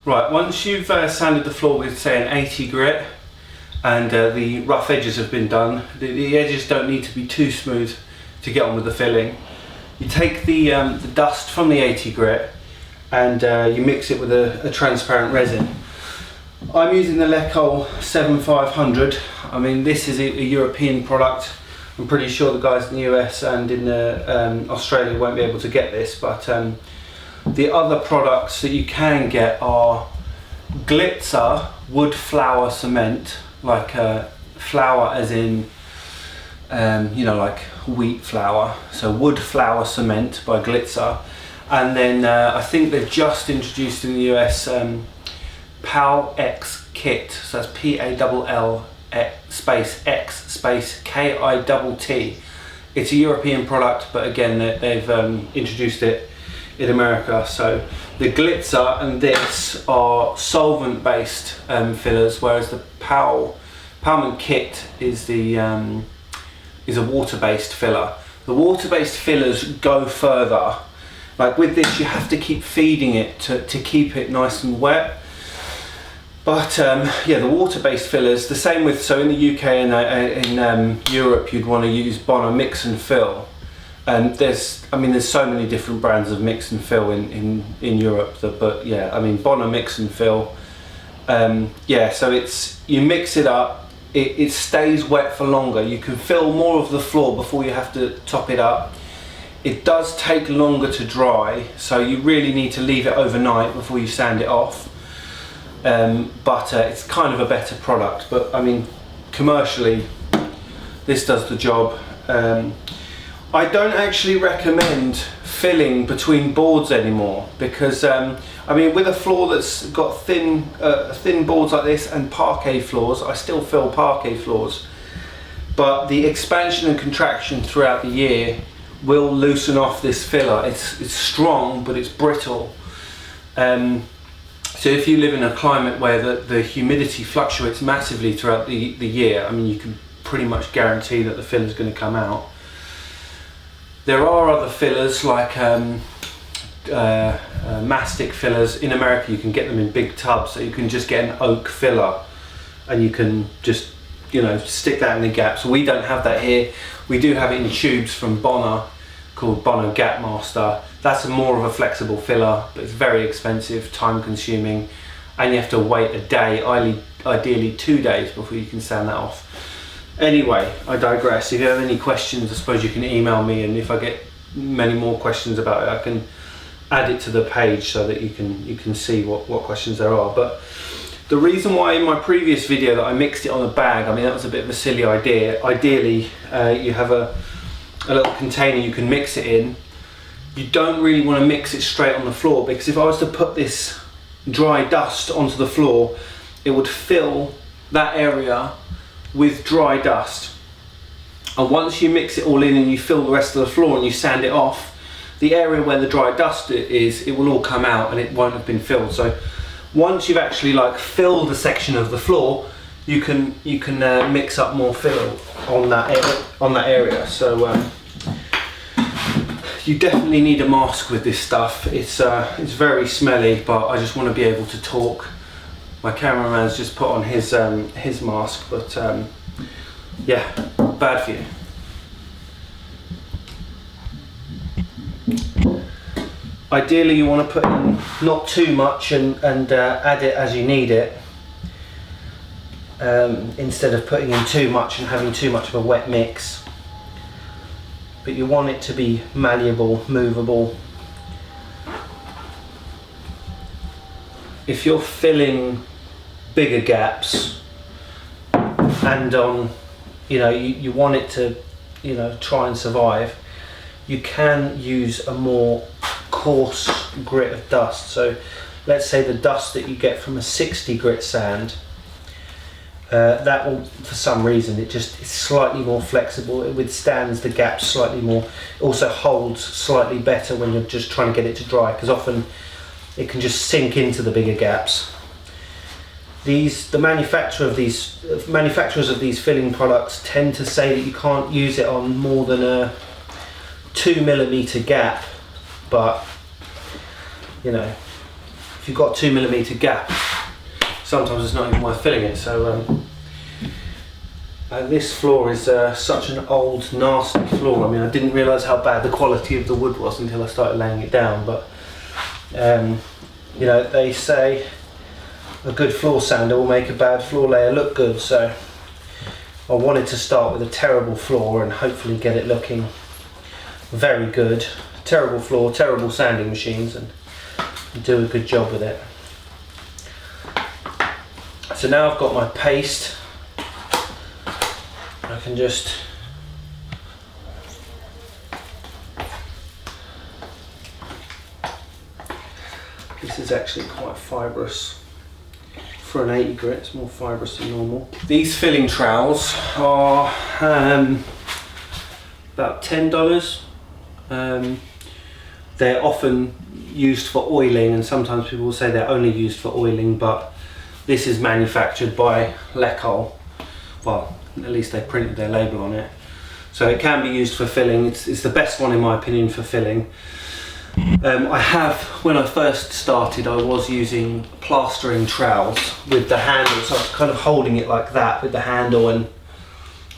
Right, once you've sanded the floor with, say, an 80 grit and the rough edges have been done, the edges don't need to be too smooth to get on with the filling. You take the dust from the 80 grit and you mix it with a transparent resin. I'm using the Lecol 7500. I mean, this is a European product. I'm pretty sure the guys in the US and in Australia won't be able to get this, but the other products that you can get are Glitzer wood flour cement, like flour as in, you know, like wheat flour. So wood flour cement by Glitzer. And then I think they've just introduced in the US PAL X Kit. So that's PALL space X space KITT. It's a European product, but again they've introduced it in America. So the Glitzer and this are solvent based fillers, whereas the Palman Kit is a water based filler. The water based fillers go further. Like with this, you have to keep feeding it to keep it nice and wet. But yeah, the water-based fillers, the same with, so in the UK and in Europe, you'd want to use Bonner Mix and Fill. There's so many different brands of mix and fill in Europe, but yeah, I mean, Bonner Mix and Fill. Yeah, so you mix it up, it stays wet for longer. You can fill more of the floor before you have to top it up. It does take longer to dry, so you really need to leave it overnight before you sand it off. But it's kind of a better product, but I mean, commercially this does the job. I don't actually recommend filling between boards anymore because I mean, with a floor that's got thin boards like this and parquet floors, I still fill parquet floors, but the expansion and contraction throughout the year will loosen off this filler. It's strong, but it's brittle. So if you live in a climate where the humidity fluctuates massively throughout the year, I mean, you can pretty much guarantee that the filler is going to come out. There are other fillers like mastic fillers. In America, you can get them in big tubs, so you can just get an oak filler and you can just, you know, stick that in the gaps. We don't have that here. We do have it in tubes from Bonner called Bonner Gap Master. That's more of a flexible filler, but it's very expensive, time consuming, and you have to wait a day, ideally 2 days before you can sand that off. Anyway, I digress. If you have any questions, I suppose you can email me, and if I get many more questions about it, I can add it to the page so that you can see what questions there are. But the reason why in my previous video that I mixed it on a bag, I mean, that was a bit of a silly idea. Ideally, you have a little container you can mix it in. You don't really want to mix it straight on the floor, because if I was to put this dry dust onto the floor, it would fill that area with dry dust. And once you mix it all in and you fill the rest of the floor and you sand it off, the area where the dry dust is, it will all come out and it won't have been filled. So once you've actually like filled a section of the floor, you can mix up more fill on that area. So you definitely need a mask with this stuff. It's very smelly, but I just want to be able to talk. My cameraman's just put on his mask, but yeah, bad for you. Ideally, you want to put in not too much and add it as you need it, instead of putting in too much and having too much of a wet mix. But you want it to be malleable, movable. If you're filling bigger gaps and you want it to, try and survive, you can use a more coarse grit of dust. So let's say the dust that you get from a 60 grit sand, that will, for some reason, it's slightly more flexible. It withstands the gaps slightly more. It also holds slightly better when you're just trying to get it to dry, because often it can just sink into the bigger gaps. The manufacturers of these filling products tend to say that you can't use it on more than a 2mm gap, but if if you've got a 2mm gap, sometimes it's not even worth filling it. So this floor is such an old, nasty floor. I mean, I didn't realise how bad the quality of the wood was until I started laying it down. But you know, they say a good floor sander will make a bad floor layer look good. So I wanted to start with a terrible floor and hopefully get it looking very good. Terrible floor, terrible sanding machines, and do a good job with it. So now I've got my paste. I can just this is actually quite fibrous for an 80 grit. It's more fibrous than normal. These filling trowels are about $10. They're often used for oiling, and sometimes people will say they're only used for oiling, but this is manufactured by Lecol. Well, at least they printed their label on it. So it can be used for filling. It's the best one in my opinion for filling. I have, when I first started, I was using plastering trowels with the handle, so I was kind of holding it like that with the handle and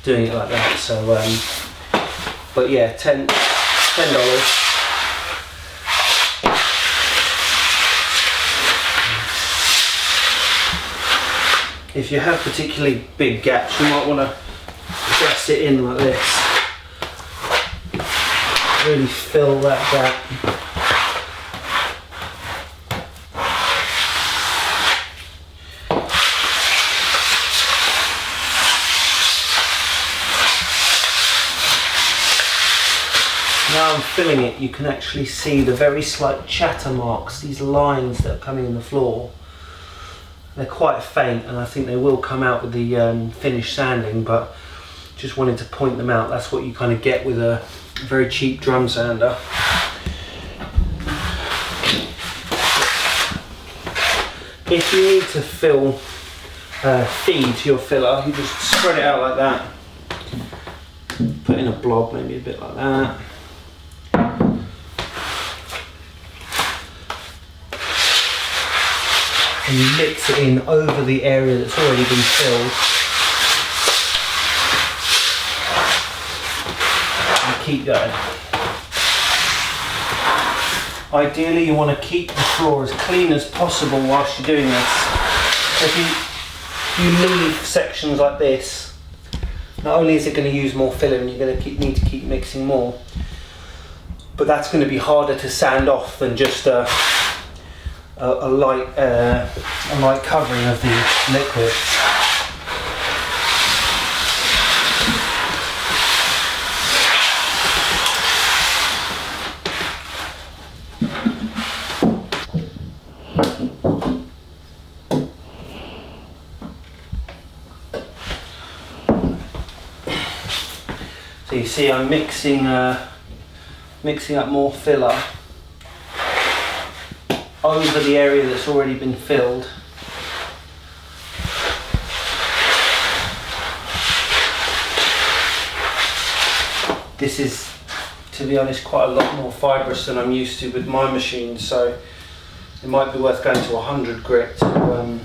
doing it like that. So, but yeah, $10. If you have particularly big gaps, you might want to press it in like this. Really fill that gap. Now I'm filling it, you can actually see the very slight chatter marks, these lines that are coming in the floor. They're quite faint, and I think they will come out with the finished sanding, but just wanted to point them out. That's what you kind of get with a very cheap drum sander. If you need to feed your filler, you just spread it out like that. Put in a blob, maybe a bit like that. And you mix it in over the area that's already been filled. And keep going. Ideally you want to keep the floor as clean as possible whilst you're doing this. If you leave sections like this, not only is it going to use more filler and you're going to need to keep mixing more, but that's going to be harder to sand off than just a light covering of the liquid. So you see I'm mixing up more filler over the area that's already been filled. This is, to be honest, quite a lot more fibrous than I'm used to with my machine, so it might be worth going to 100 grit to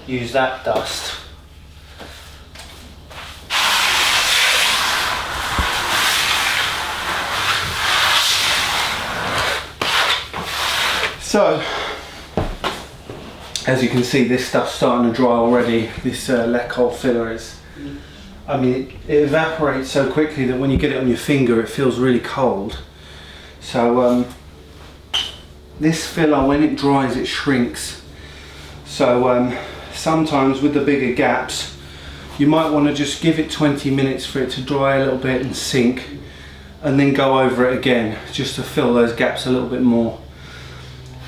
use that dust. So, as you can see, this stuff's starting to dry already. This Lecol filler is, I mean, it evaporates so quickly that when you get it on your finger, it feels really cold. So, this filler, when it dries, it shrinks. So, sometimes with the bigger gaps, you might want to just give it 20 minutes for it to dry a little bit and sink, and then go over it again, just to fill those gaps a little bit more.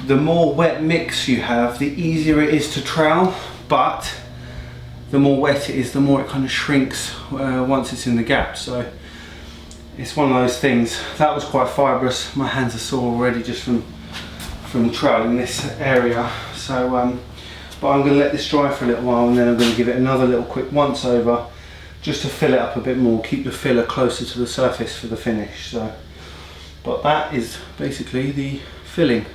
The more wet mix you have, the easier it is to trowel, but the more wet it is, the more it kind of shrinks once it's in the gap. So it's one of those things. That was quite fibrous. My hands are sore already just from troweling this area. So, but I'm going to let this dry for a little while, and then I'm going to give it another little quick once over, just to fill it up a bit more, keep the filler closer to the surface for the finish. So, but that is basically the filling.